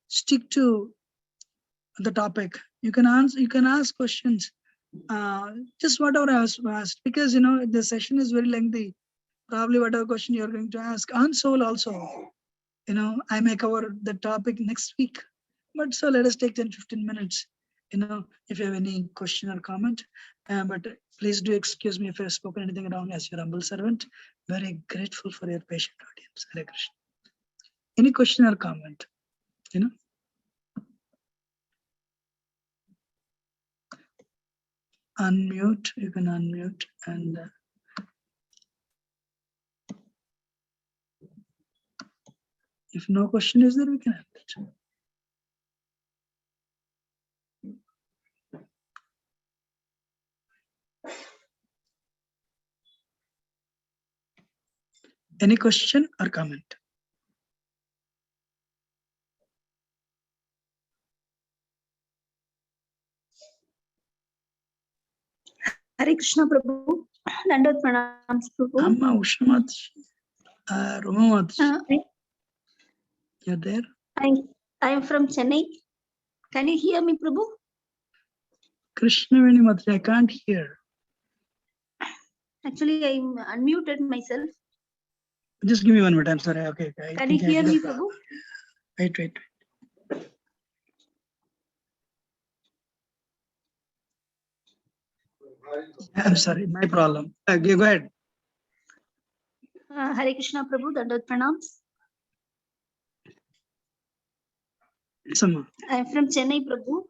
[SPEAKER 2] stick to the topic. You can ask questions, just whatever I was asked, because the session is very lengthy. Probably whatever question you're going to ask on soul also, I may cover the topic next week. But so let us take 10-15 minutes, if you have any question or comment. But please do excuse me if I've spoken anything wrong as your humble servant. Very grateful for your patient audience. Hare Krishna. Any question or comment? Unmute, you can unmute and if no question is there, we can end it. Any question or comment?
[SPEAKER 7] Hare Krishna Prabhu, Dandavat Pranams Prabhu.
[SPEAKER 2] Amma Ushma Mataji, you're there?
[SPEAKER 7] I am from Chennai. Can you hear me, Prabhu?
[SPEAKER 2] Krishna Mataji, I can't hear.
[SPEAKER 7] Actually, I unmuted myself.
[SPEAKER 2] Just give me 1 minute. I'm sorry. Okay.
[SPEAKER 7] Can you hear me, Prabhu?
[SPEAKER 2] Wait. I'm sorry. My problem. Okay, go ahead.
[SPEAKER 7] Hare Krishna Prabhu, Dandavat Pranams.
[SPEAKER 2] Sama.
[SPEAKER 7] I am from Chennai, Prabhu.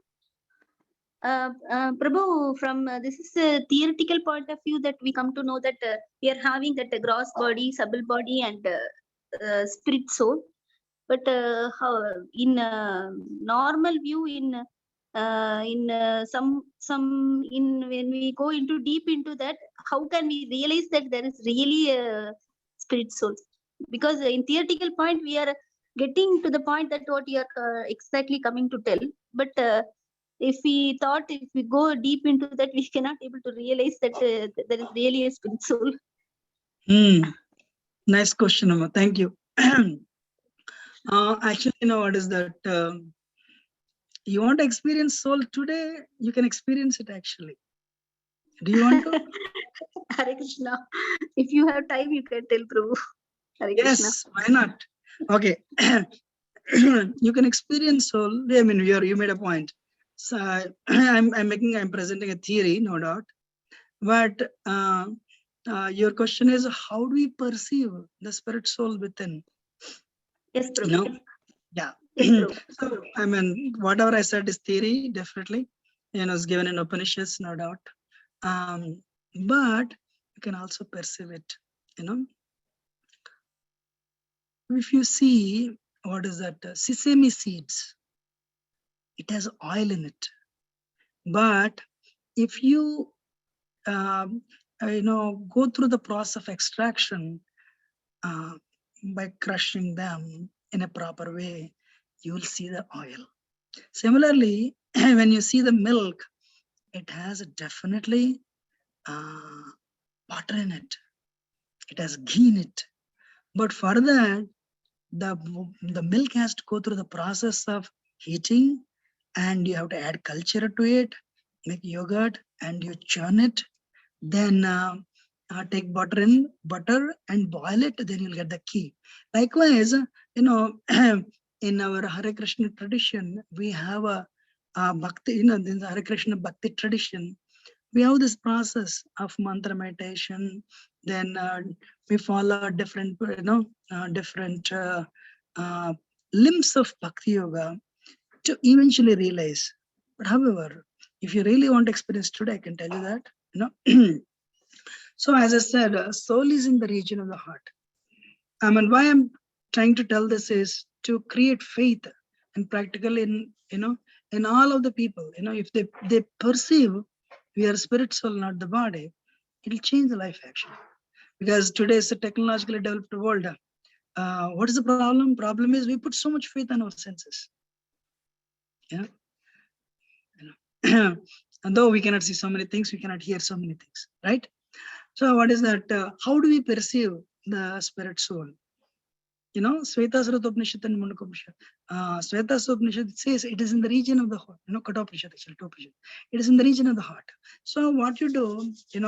[SPEAKER 7] Prabhu, from this is a theoretical point of view that we come to know that we are having that gross body, subtle body, and spirit soul. But how in normal view, when we go into deep into that, how can we realize that there is really a spirit soul? Because in theoretical point we are getting to the point that what you are exactly coming to tell, but if we go deep into that, we cannot able to realize that there is really a spirit soul.
[SPEAKER 2] Nice question, Amma. Thank you. Actually, what is that? You want to experience soul today? You can experience it actually. Do you want to?
[SPEAKER 7] Hare Krishna. If you have time, you can tell Prabhu. Hare Krishna.
[SPEAKER 2] Yes, why not? Okay. You can experience soul. I mean, you made a point. So I'm presenting a theory, no doubt. But your question is, how do we perceive the spirit soul within?
[SPEAKER 7] Yes, Prabhu.
[SPEAKER 2] Yeah.
[SPEAKER 7] Yes, Prabhu.
[SPEAKER 2] So, I mean, whatever I said is theory, definitely. It's given in Upanishads, no doubt. But you can also perceive it, If you see, what is that? Sesame seeds. It has oil in it. But if you go through the process of extraction by crushing them in a proper way, you will see the oil. Similarly, when you see the milk, it has definitely butter in it. It has ghee in it. But for that, the milk has to go through the process of heating, and you have to add culture to it, make yogurt, and you churn it. Then take butter and boil it. Then you'll get the ghee. Likewise, in our Hare Krishna tradition, we have a bhakti. In the Hare Krishna bhakti tradition, we have this process of mantra meditation. Then we follow different, different limbs of bhakti yoga to eventually realize. But however, if you really want to experience today, I can tell you that, So as I said, soul is in the region of the heart. And why I'm trying to tell this is to create faith and practical in all of the people. If they perceive we are spirit soul, not the body, it'll change the life actually. Because today is a technologically developed world. What is the problem? Problem is we put so much faith on our senses. Yeah. And though we cannot see so many things, we cannot hear so many things, right? So what is that? How do we perceive the spirit soul? Svetasrata Upanishad and Mundaka Upanishad. Svetasrata Upanishad says it is in the region of the heart. Kata Upanishad actually, it is in the region of the heart. So what you do, you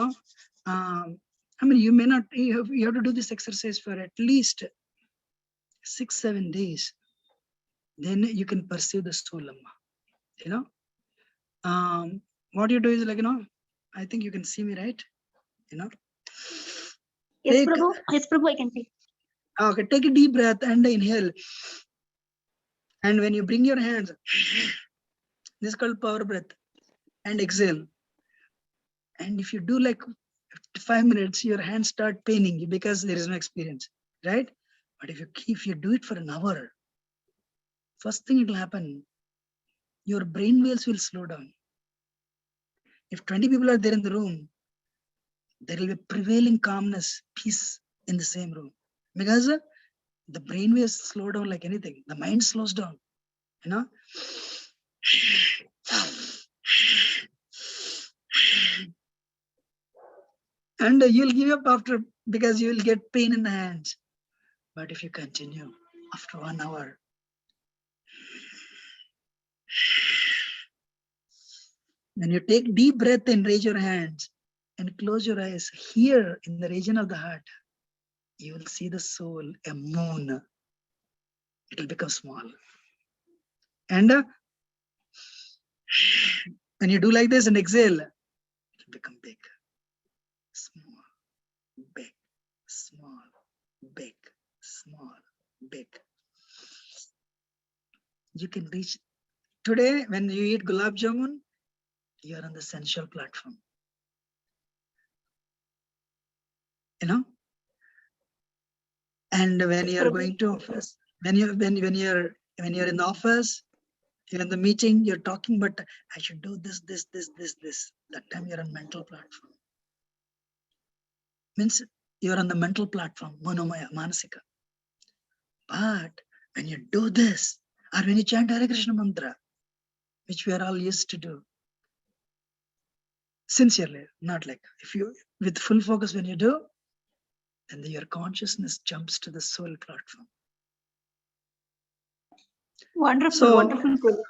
[SPEAKER 2] may not, you have to do this exercise for at least 6-7 days. Then you can perceive the soul. What you do is I think you can see me, right?
[SPEAKER 7] Yes, Prabhu. Yes, Prabhu, I can see.
[SPEAKER 2] Okay, take a deep breath and inhale. And when you bring your hands, this is called power breath, and exhale. And if you do like 5 minutes, your hands start paining you because there is no experience, right? But if you do it for an hour, first thing it will happen, your brain waves will slow down. If 20 people are there in the room, there will be prevailing calmness, peace in the same room. Because the brain waves slow down like anything. The mind slows down, And you'll give up after, because you will get pain in the hands. But if you continue after 1 hour, when you take deep breath and raise your hands and close your eyes, here in the region of the heart, you will see the soul, a moon. It will become small. And when you do like this and exhale, it will become big, small, big, small, big, small, big. You can reach. Today, when you eat gulab jamun, you are on the sensual platform. And when you are going to office, when you're in the office, you're in the meeting, you're talking, but I should do this. That time you're on mental platform. Means you're on the mental platform, monomaya, manasika. But when you do this, or when you chant Hare Krishna mantra, which we are all used to do, sincerely, not like if you with full focus when you do, then your consciousness jumps to the soul platform.
[SPEAKER 7] Wonderful, wonderful.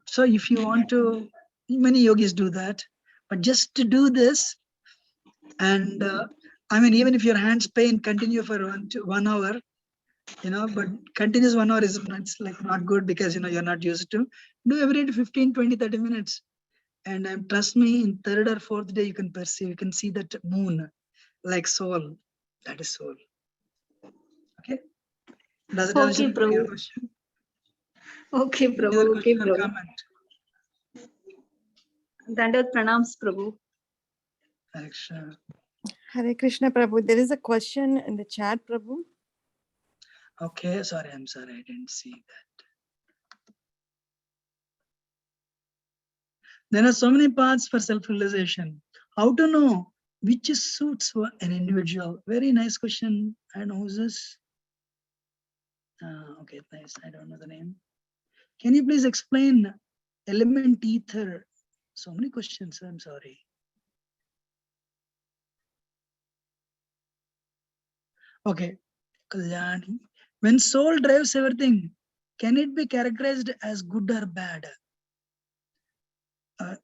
[SPEAKER 2] So if you want to, many yogis do that, but just to do this, and even if your hands pain, continue for 1 hour, but continuous 1 hour is not good because you're not used to. Do every day 15, 20, 30 minutes. And trust me, in 3rd or 4th day, you can perceive, you can see that moon like soul. That is soul. Okay? Does it answer your question?
[SPEAKER 7] Okay, Prabhu. Okay, Prabhu.
[SPEAKER 2] Comment?
[SPEAKER 7] Dandavat pranams, Prabhu.
[SPEAKER 8] Hare Krishna, Prabhu. There is a question in the chat, Prabhu.
[SPEAKER 2] Okay, sorry, I'm sorry, I didn't see that. There are so many paths for self-realization. How to know which suits for an individual? Very nice question. I don't know who's this. Okay, nice. I don't know the name. Can you please explain element ether? So many questions. I'm sorry. Okay, Kalyani. When soul drives everything, can it be characterized as good or bad?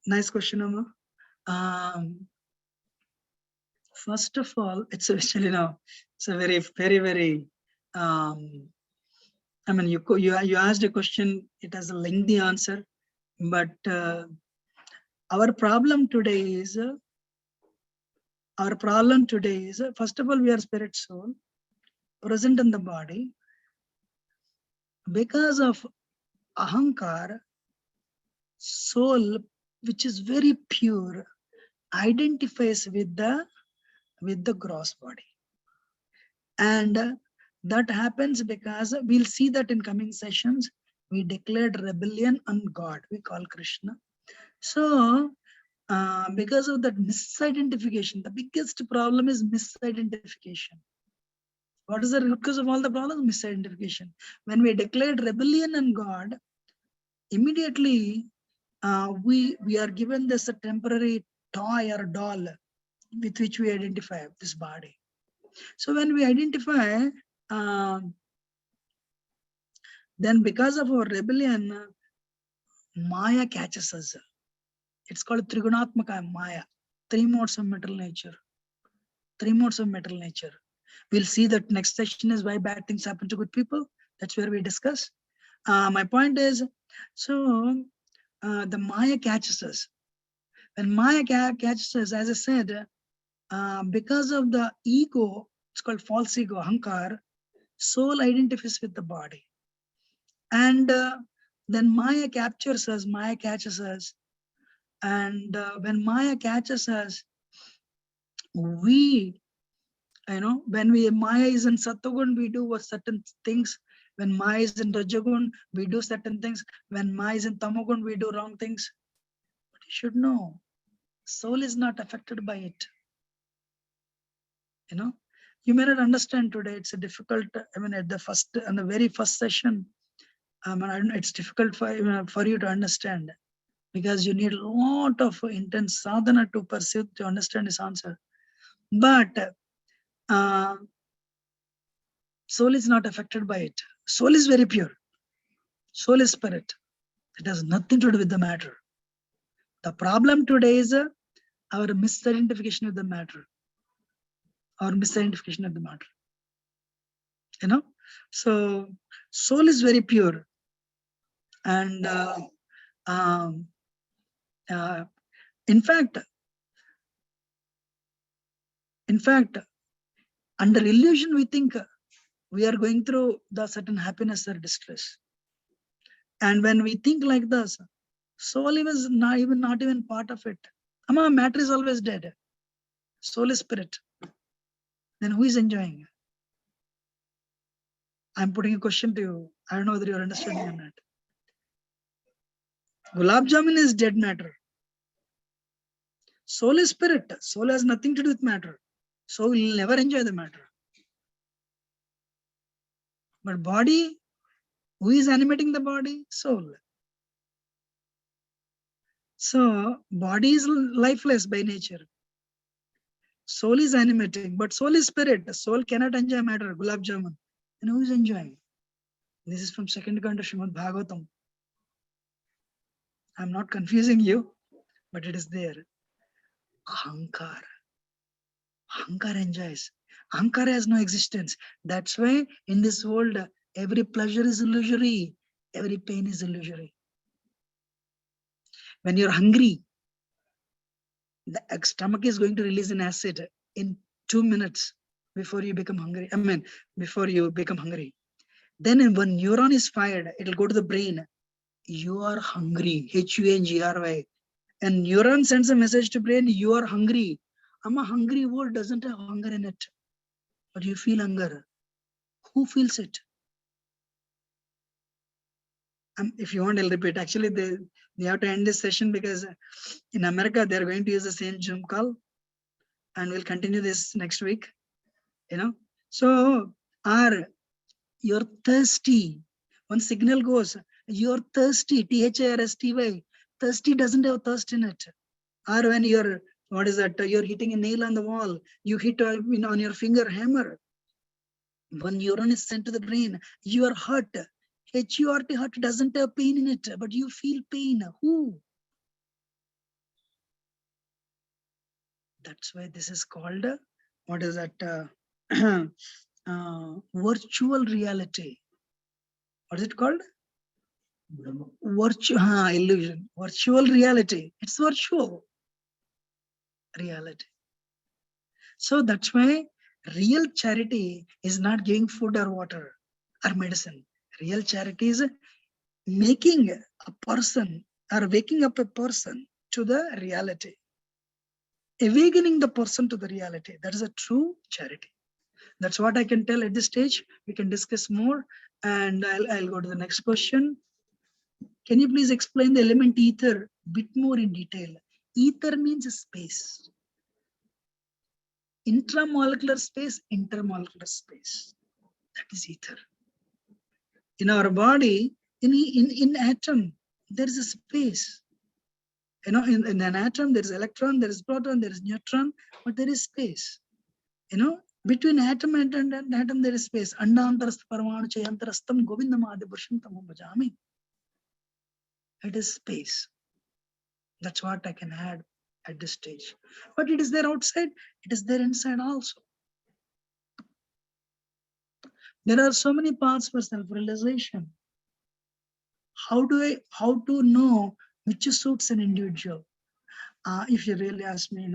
[SPEAKER 2] Nice question, Amma. First of all, it's actually it's a very I mean, you asked a question. It has a lengthy answer, but our problem today is first of all, we are spirit soul present in the body. Because of ahankar, soul, which is very pure, identifies with the gross body, and that happens because we'll see that in coming sessions we declared rebellion on God. We call Krishna. So because of that misidentification, the biggest problem is misidentification. What is the root cause of all the problems? Misidentification. When we declared rebellion on God, immediately we are given this a temporary toy or doll with which we identify this body. So when we identify, then because of our rebellion, Maya catches us. It's called Trigunatmaka Maya, 3 modes of material nature. 3 modes of material nature. We'll see that next session is why bad things happen to good people. That's where we discuss. My point is, so the Maya catches us. When Maya catches us, as I said, because of the ego, it's called false ego, ahankar, soul identifies with the body. And then Maya captures us, Maya catches us. And when Maya catches us, we, when Maya is in Sattvagun, we do certain things. When Maya is in Rajagun, we do certain things. When Maya is in Tamagun, we do wrong things. But you should know, soul is not affected by it. You may not understand today. It's a difficult, at the very first session, I don't know, it's difficult for you to understand, because you need a lot of intense sadhana to pursue to understand this answer. But soul is not affected by it. Soul is very pure. Soul is spirit. It has nothing to do with the matter. The problem today is our misidentification of the matter. Our misidentification of the matter. So soul is very pure. And in fact, under illusion, we think we are going through the certain happiness or distress. And when we think like this, soul is not even part of it. Matter is always dead. Soul is spirit. Then who is enjoying? I'm putting a question to you. I don't know whether you're understanding or not. Gulab Jamun is dead matter. Soul is spirit. Soul has nothing to do with matter. So we'll never enjoy the matter. But body, who is animating the body? Soul. So body is lifeless by nature. Soul is animating, but soul is spirit. Soul cannot enjoy matter. Gulab Jamun. And who is enjoying? This is from second canto Srimad Bhagavatam. I'm not confusing you, but it is there. Ahankar. Ahankar enjoys. Ahankar has no existence. That's why in this world, every pleasure is illusory. Every pain is illusory. When you're hungry, the stomach is going to release an acid in 2 minutes before you become hungry. Before you become hungry. Then when neuron is fired, it'll go to the brain. You are hungry, Hungry. And neuron sends a message to brain, you are hungry. A hungry word doesn't have hunger in it. But you feel hunger. Who feels it? If you want, I'll repeat. Actually, they have to end this session because in America, they're going to use the same Zoom call. and we'll continue this next week. So you're thirsty. One signal goes, you're thirsty, THIRSTY. Thirsty doesn't have thirst in it. Or when you're, what is that? You're hitting a nail on the wall. You hit on your finger hammer. When urine is sent to the brain, you are hurt. HURT, hurt doesn't have pain in it, but you feel pain. Who? That's why this is called, what is that? Virtual reality. What is it called? Illusion. Virtual reality. It's virtual reality. So that's why real charity is not giving food or water or medicine. Real charity is making a person or waking up a person to the reality. Awakening the person to the reality. That is a true charity. That's what I can tell at this stage. We can discuss more, and I'll go to the next question. Can you please explain the element ether a bit more in detail? Ether means space. Intramolecular space, intermolecular space. That is ether. In our body, in atom, there is a space. In an atom, there is electron, there is proton, there is neutron, but there is space. Between atom and atom, there is space. Andantarastha paramanu chayantarastam govindam adi purusham bhajami. It is space. That's what I can add at this stage. But it is there outside, it is there inside also. There are so many paths for self-realization. How to know which suits an individual? If you really ask me,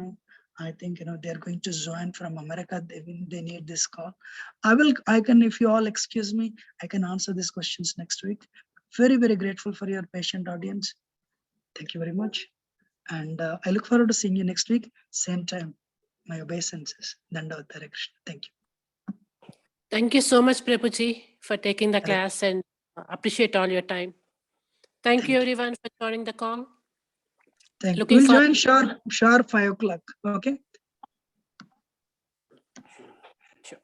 [SPEAKER 2] I think they're going to join from America. They need this call. I can, if you all excuse me, I can answer these questions next week. Very, very grateful for your patient audience. Thank you very much. And I look forward to seeing you next week, same time. My obeisances. Dandavat Hare Krishna. Thank you.
[SPEAKER 1] Thank you so much, Prabhuji, for taking the class, and appreciate all your time. Thank you everyone for joining the call.
[SPEAKER 2] Thank you.
[SPEAKER 1] Looking
[SPEAKER 2] We'll
[SPEAKER 1] forward-
[SPEAKER 2] join sharp 5 o'clock. Okay.
[SPEAKER 1] Sure.